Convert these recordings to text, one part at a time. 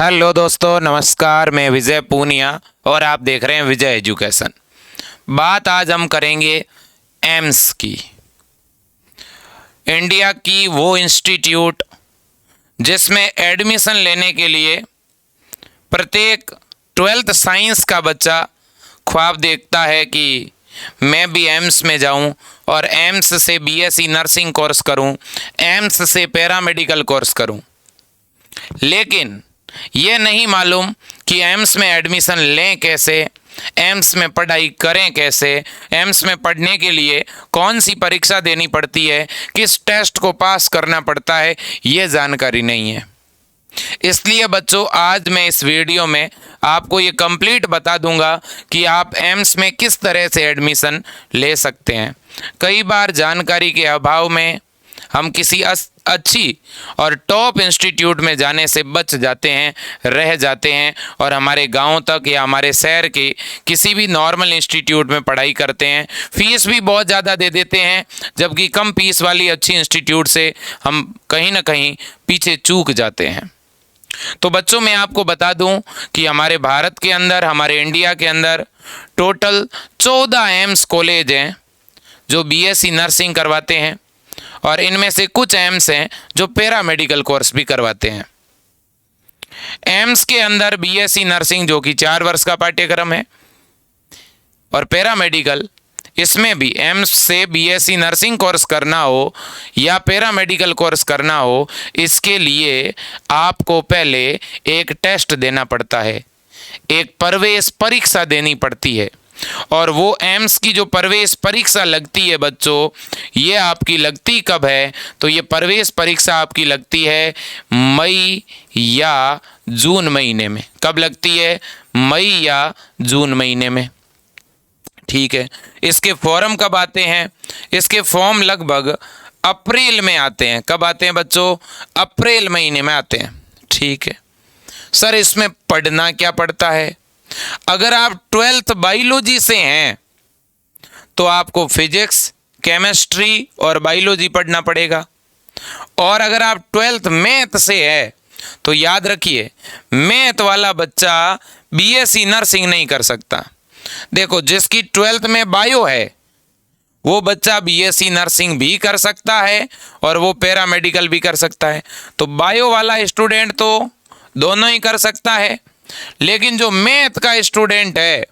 Hello दोस्तों, नमस्कार। मैं विजय पूनिया और आप देख रहे हैं विजय एजुकेशन। बात आज हम करेंगे एम्स की। इंडिया की वो इंस्टीट्यूट जिसमें एडमिशन लेने के लिए प्रत्येक 12th साइंस का बच्चा ख्वाब देखता है कि मैं भी एम्स में जाऊं और एम्स से बीएससी नर्सिंग कोर्स करूं, एम्स से पैरामेडिकल कोर्स करूं। लेकिन ये नहीं मालूम कि एम्स में एडमिशन लें कैसे, एम्स में पढ़ाई करें कैसे, एम्स में पढ़ने के लिए कौन सी परीक्षा देनी पड़ती है, किस टेस्ट को पास करना पड़ता है, ये जानकारी नहीं है। इसलिए बच्चों, आज मैं इस वीडियो में आपको ये कंप्लीट बता दूंगा कि आप एम्स में किस तरह से एडमिशन ले सकते हैं। कई बार जानकारी के अभाव में हम किसी अच्छी और टॉप इंस्टीट्यूट में जाने से बच जाते हैं, रह जाते हैं और हमारे गांव तक या हमारे शहर के किसी भी नॉर्मल इंस्टीट्यूट में पढ़ाई करते हैं। फीस भी बहुत ज़्यादा दे देते हैं, जबकि कम फीस वाली अच्छी इंस्टीट्यूट से हम कहीं ना कहीं पीछे चूक जाते हैं। तो बच्चों, मैं आपको बता दूं कि हमारे भारत के अंदर, हमारे इंडिया के अंदर टोटल 14 एम्स कॉलेज हैं जो बीएससी नर्सिंग करवाते हैं और इनमें से कुछ एम्स हैं जो पैरामेडिकल कोर्स भी करवाते हैं। एम्स के अंदर बीएससी नर्सिंग जो कि 4 वर्ष का पाठ्यक्रम है और पैरामेडिकल, इसमें भी एम्स से बीएससी नर्सिंग कोर्स करना हो या पैरामेडिकल कोर्स करना हो, इसके लिए आपको पहले एक टेस्ट देना पड़ता है, एक प्रवेश परीक्षा देनी पड़ती है। और वो एम्स की जो प्रवेश परीक्षा लगती है बच्चों, ये आपकी लगती कब है? तो ये प्रवेश परीक्षा आपकी लगती है मई या जून महीने में। कब लगती है? मई या जून महीने में। ठीक है। इसके फॉर्म कब आते हैं? इसके फॉर्म लगभग अप्रैल में आते हैं। कब आते हैं बच्चों? अप्रैल महीने में आते हैं। ठीक है सर, इसमें पढ़ना क्या पड़ता है? अगर आप 12th बायोलॉजी से हैं तो आपको फिजिक्स, केमिस्ट्री और बायोलॉजी पढ़ना पड़ेगा। और अगर आप 12th मैथ से है तो याद रखिए, मैथ वाला बच्चा बीएससी नर्सिंग नहीं कर सकता। देखो, जिसकी 12th में बायो है वो बच्चा बीएससी नर्सिंग भी कर सकता है और वो पैरामेडिकल भी कर सकता है। तो बायो वाला स्टूडेंट तो दोनों ही कर सकता है, लेकिन जो मैथ का स्टूडेंट है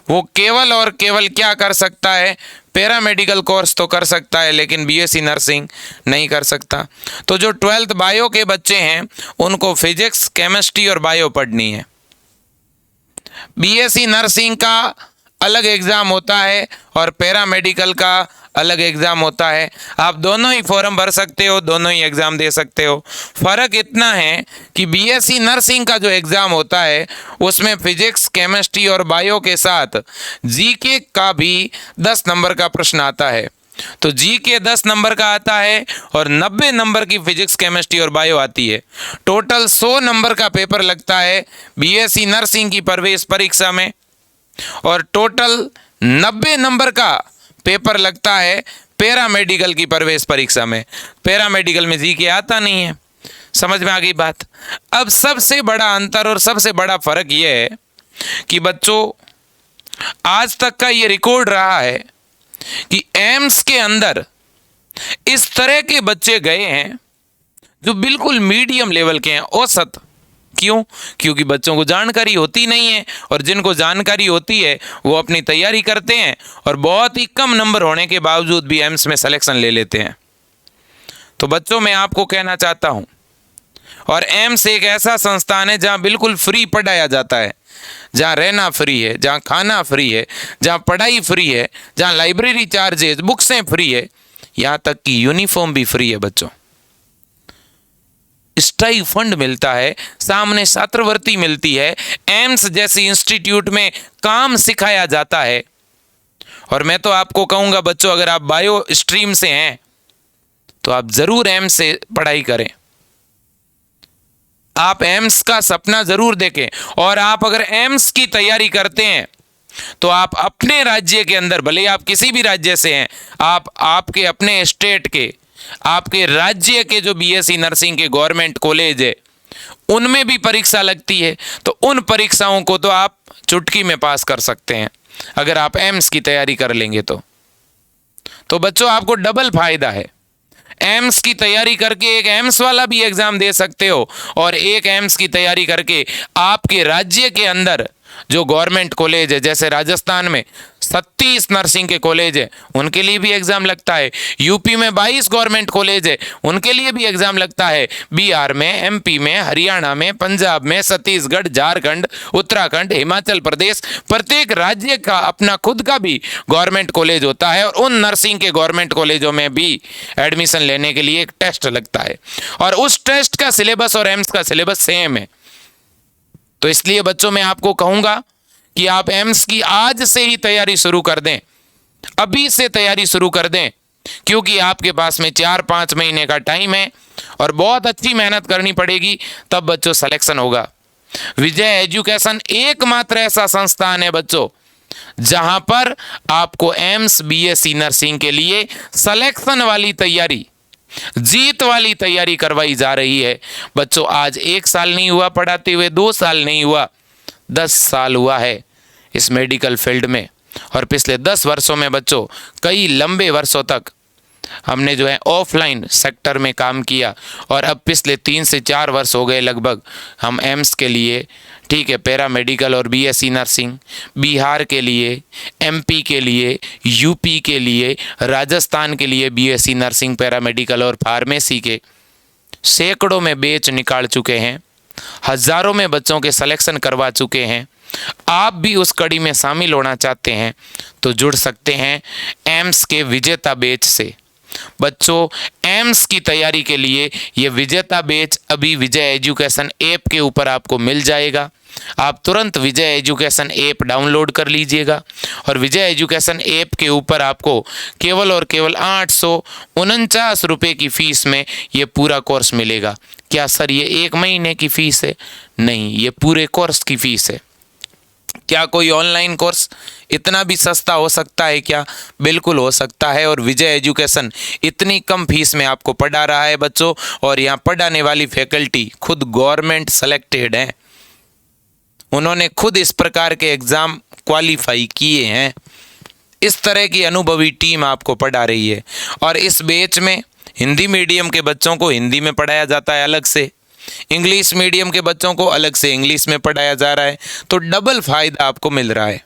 वो केवल और केवल क्या कर सकता है? पैरामेडिकल कोर्स तो कर सकता है, लेकिन बीएससी नर्सिंग नहीं कर सकता। तो जो 12th बायो के बच्चे हैं उनको फिजिक्स, केमिस्ट्री और बायो पढ़नी है। बीएससी नर्सिंग का अलग एग्ज़ाम होता है और पैरामेडिकल का अलग एग्ज़ाम होता है। आप दोनों ही फॉर्म भर सकते हो, दोनों ही एग्ज़ाम दे सकते हो। फ़र्क इतना है कि बीएससी नर्सिंग का जो एग्ज़ाम होता है उसमें फिजिक्स, केमिस्ट्री और बायो के साथ जीके का भी 10 नंबर का प्रश्न आता है। तो जीके 10 नंबर का आता है और 90 नंबर की फिजिक्स, केमिस्ट्री और बायो आती है। टोटल 100 नंबर का पेपर लगता है बीएससी नर्सिंग की प्रवेश परीक्षा में और टोटल 90 नंबर का पेपर लगता है पैरामेडिकल की प्रवेश परीक्षा में। पैरामेडिकल में जीके आता नहीं है। समझ में आ गई बात? अब सबसे बड़ा अंतर और सबसे बड़ा फर्क यह है कि बच्चों, आज तक का ये रिकॉर्ड रहा है कि एम्स के अंदर इस तरह के बच्चे गए हैं जो बिल्कुल मीडियम लेवल के हैं, औसत। क्यों? क्योंकि बच्चों को जानकारी होती नहीं है और जिनको जानकारी होती है वो अपनी तैयारी करते हैं और बहुत ही कम नंबर होने के बावजूद भी एम्स में सिलेक्शन ले लेते हैं। तो बच्चों, मैं आपको कहना चाहता हूं, और एम्स एक ऐसा संस्थान है जहां बिल्कुल फ्री पढ़ाया जाता है, जहां रहना फ्री है, जहां खाना फ्री है, जहां पढ़ाई फ्री है, जहां लाइब्रेरी चार्जेस, बुक्सें फ्री है, यहां तक कि यूनिफॉर्म भी फ्री है बच्चों। स्टाई फंड मिलता है, सामने छात्रवृत्ति मिलती है, एम्स जैसी इंस्टीट्यूट में काम सिखाया जाता है। और मैं तो आपको कहूंगा बच्चों, अगर आप बायो स्ट्रीम से हैं तो आप जरूर एम्स से पढ़ाई करें। आप एम्स का सपना जरूर देखें। और आप अगर एम्स की तैयारी करते हैं तो आप अपने राज्य के अंदर, भले आप किसी भी राज्य से हैं, आप आपके अपने स्टेट के, आपके राज्य के जो बीएससी नर्सिंग के गवर्नमेंट कॉलेज है उनमें भी परीक्षा लगती है, तो उन परीक्षाओं को तो आप चुटकी में पास कर सकते हैं अगर आप एम्स की तैयारी कर लेंगे तो बच्चों आपको डबल फायदा है। एम्स की तैयारी करके एक एम्स वाला भी एग्जाम दे सकते हो, और एक एम्स की तैयारी करके आपके राज्य के अंदर जो गवर्नमेंट कॉलेज है, जैसे राजस्थान में 36 नर्सिंग के कॉलेज है, उनके लिए भी एग्जाम लगता है। यूपी में 22 गवर्नमेंट कॉलेज है, उनके लिए भी एग्जाम लगता है। बिहार में, एमपी में, हरियाणा में, पंजाब में, छत्तीसगढ़, झारखंड, उत्तराखंड, हिमाचल प्रदेश, प्रत्येक राज्य का अपना खुद का भी गवर्नमेंट कॉलेज होता है, और उन नर्सिंग के गवर्नमेंट कॉलेजों में भी एडमिशन लेने के लिए एक टेस्ट लगता है, और उस टेस्ट का सिलेबस और एम्स का सिलेबस सेम है। तो इसलिए बच्चों मैं आपको कहूंगा कि आप एम्स की आज से ही तैयारी शुरू कर दें, अभी से तैयारी शुरू कर दें, क्योंकि आपके पास में 4-5 महीने का टाइम है और बहुत अच्छी मेहनत करनी पड़ेगी, तब बच्चों सिलेक्शन होगा। विजय एजुकेशन एकमात्र ऐसा संस्थान है बच्चों जहां पर आपको एम्स बीएससी नर्सिंग के लिए सिलेक्शन वाली तैयारी, जीत वाली तैयारी करवाई जा रही है। बच्चों आज 1 साल नहीं हुआ पढ़ाते हुए, 2 साल नहीं हुआ, 10 साल हुआ है इस मेडिकल फील्ड में, और पिछले 10 वर्षों में बच्चों कई लंबे वर्षों तक हमने जो है ऑफलाइन सेक्टर में काम किया, और अब पिछले 3 से 4 वर्ष हो गए लगभग हम एम्स के लिए, ठीक है, पैरामेडिकल और बीएससी नर्सिंग, बिहार के लिए, एमपी के लिए, यूपी के लिए, राजस्थान के लिए बीएससी नर्सिंग, पैरामेडिकल और फार्मेसी के सैकड़ों में बैच निकाल चुके हैं, हजारों में बच्चों के सिलेक्शन करवा चुके हैं। आप भी उस कड़ी में शामिल होना चाहते हैं तो जुड़ सकते हैं एम्स के विजेता बैच से। बच्चों एम्स की तैयारी के लिए ये विजेता बैच अभी विजय एजुकेशन ऐप के ऊपर आपको मिल जाएगा। आप तुरंत विजय एजुकेशन ऐप डाउनलोड कर लीजिएगा, और विजय एजुकेशन ऐप के ऊपर आपको केवल और केवल 849 रुपये की फ़ीस में ये पूरा कोर्स मिलेगा। क्या सर ये 1 महीने की फ़ीस है? नहीं, ये पूरे कोर्स की फ़ीस है। क्या कोई ऑनलाइन कोर्स इतना भी सस्ता हो सकता है क्या? बिल्कुल हो सकता है, और विजय एजुकेशन इतनी कम फीस में आपको पढ़ा रहा है बच्चों, और यहाँ पढ़ाने वाली फैकल्टी खुद गवर्नमेंट सेलेक्टेड है, उन्होंने खुद इस प्रकार के एग्ज़ाम क्वालिफाई किए हैं। इस तरह की अनुभवी टीम आपको पढ़ा रही है, और इस बैच में हिंदी मीडियम के बच्चों को हिंदी में पढ़ाया जाता है अलग से, इंग्लिश मीडियम के बच्चों को अलग से इंग्लिश में पढ़ाया जा रहा है, तो डबल फायदा आपको मिल रहा है।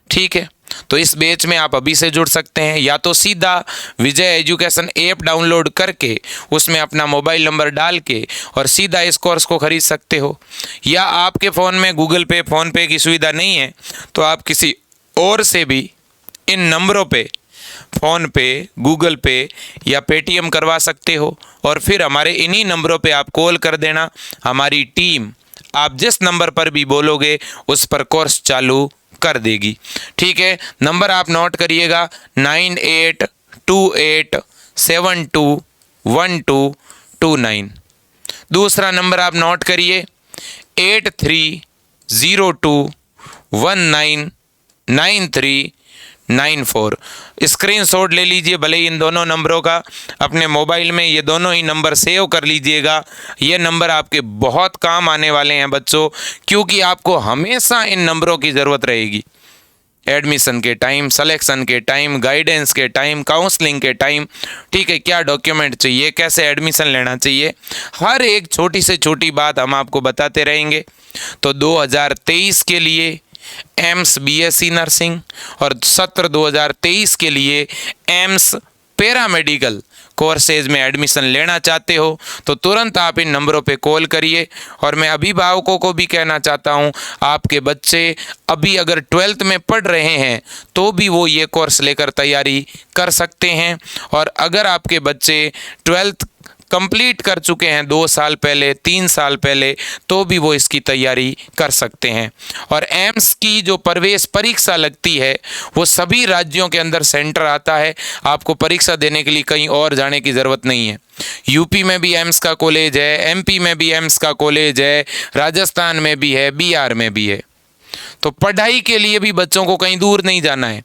ठीक है, तो इस बैच में आप अभी से जुड़ सकते हैं, या तो सीधा विजय एजुकेशन ऐप डाउनलोड करके उसमें अपना मोबाइल नंबर डाल के और सीधा इस कोर्स को खरीद सकते हो, या आपके फ़ोन में गूगल पे, फ़ोन पे की सुविधा नहीं है तो आप किसी और से भी इन नंबरों पे फ़ोन पे, गूगल पे या पेटीएम करवा सकते हो, और फिर हमारे इन्हीं नंबरों पे आप कॉल कर देना। हमारी टीम आप जिस नंबर पर भी बोलोगे उस पर कोर्स चालू कर देगी। ठीक है, नंबर आप नोट करिएगा 9828721229। दूसरा नंबर आप नोट करिए 8302199394। स्क्रीनशॉट ले लीजिए भले ही इन दोनों नंबरों का, अपने मोबाइल में ये दोनों ही नंबर सेव कर लीजिएगा। ये नंबर आपके बहुत काम आने वाले हैं बच्चों, क्योंकि आपको हमेशा इन नंबरों की ज़रूरत रहेगी। एडमिशन के टाइम, सिलेक्शन के टाइम, गाइडेंस के टाइम, काउंसलिंग के टाइम, ठीक है, क्या डॉक्यूमेंट चाहिए, कैसे एडमिशन लेना चाहिए, हर एक छोटी से छोटी बात हम आपको बताते रहेंगे। तो 2023 के लिए एम्स बीएससी नर्सिंग और सत्र 2023 के लिए एम्स पैरामेडिकल कोर्सेज में एडमिशन लेना चाहते हो तो तुरंत आप इन नंबरों पे कॉल करिए। और मैं अभिभावकों को भी कहना चाहता हूँ, आपके बच्चे अभी अगर 12th में पढ़ रहे हैं तो भी वो ये कोर्स लेकर तैयारी कर सकते हैं, और अगर आपके बच्चे 12th कंप्लीट कर चुके हैं 2 साल पहले, 3 साल पहले, तो भी वो इसकी तैयारी कर सकते हैं। और एम्स की जो प्रवेश परीक्षा लगती है वो सभी राज्यों के अंदर सेंटर आता है, आपको परीक्षा देने के लिए कहीं और जाने की ज़रूरत नहीं है। यूपी में भी एम्स का कॉलेज है, एमपी में भी एम्स का कॉलेज है, राजस्थान में भी है, बिहार में भी है। तो पढ़ाई के लिए भी बच्चों को कहीं दूर नहीं जाना है,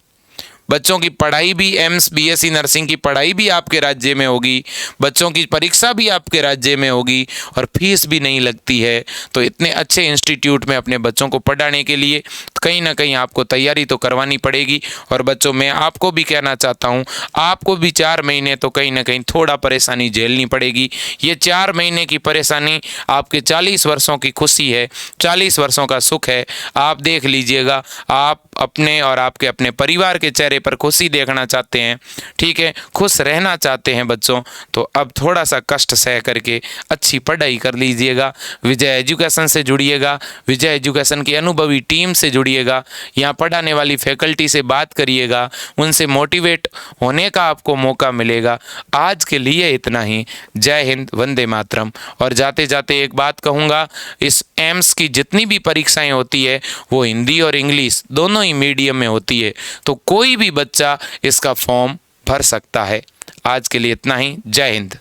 बच्चों की पढ़ाई भी एम्स बीएससी नर्सिंग की पढ़ाई भी आपके राज्य में होगी, बच्चों की परीक्षा भी आपके राज्य में होगी और फीस भी नहीं लगती है। तो इतने अच्छे इंस्टीट्यूट में अपने बच्चों को पढ़ाने के लिए कहीं ना कहीं आपको तैयारी तो करवानी पड़ेगी। और बच्चों, मैं आपको भी कहना चाहता हूँ, आपको भी 4 महीने तो कहीं ना कहीं थोड़ा परेशानी झेलनी पड़ेगी। ये 4 महीने की परेशानी आपके 40 वर्षों की खुशी है, 40 वर्षों का सुख है। आप देख लीजिएगा, आप अपने और आपके अपने परिवार के चेहरे पर खुशी देखना चाहते हैं, ठीक है, खुश रहना चाहते हैं बच्चों, तो अब थोड़ा सा कष्ट सह करके अच्छी पढ़ाई कर लीजिएगा। विजय एजुकेशन से जुड़िएगा, विजय एजुकेशन की अनुभवी टीम से जुड़िएगा, यहाँ पढ़ाने वाली फैकल्टी से बात करिएगा, उनसे मोटिवेट होने का आपको मौका मिलेगा। आज के लिए इतना ही। जय हिंद, वंदे मातरम। और जाते जाते एक बात कहूँगा, इस एम्स की जितनी भी परीक्षाएं होती है वो हिंदी और इंग्लिश दोनों ही मीडियम में होती है, तो कोई भी बच्चा इसका फॉर्म भर सकता है। आज के लिए इतना ही। जय हिंद।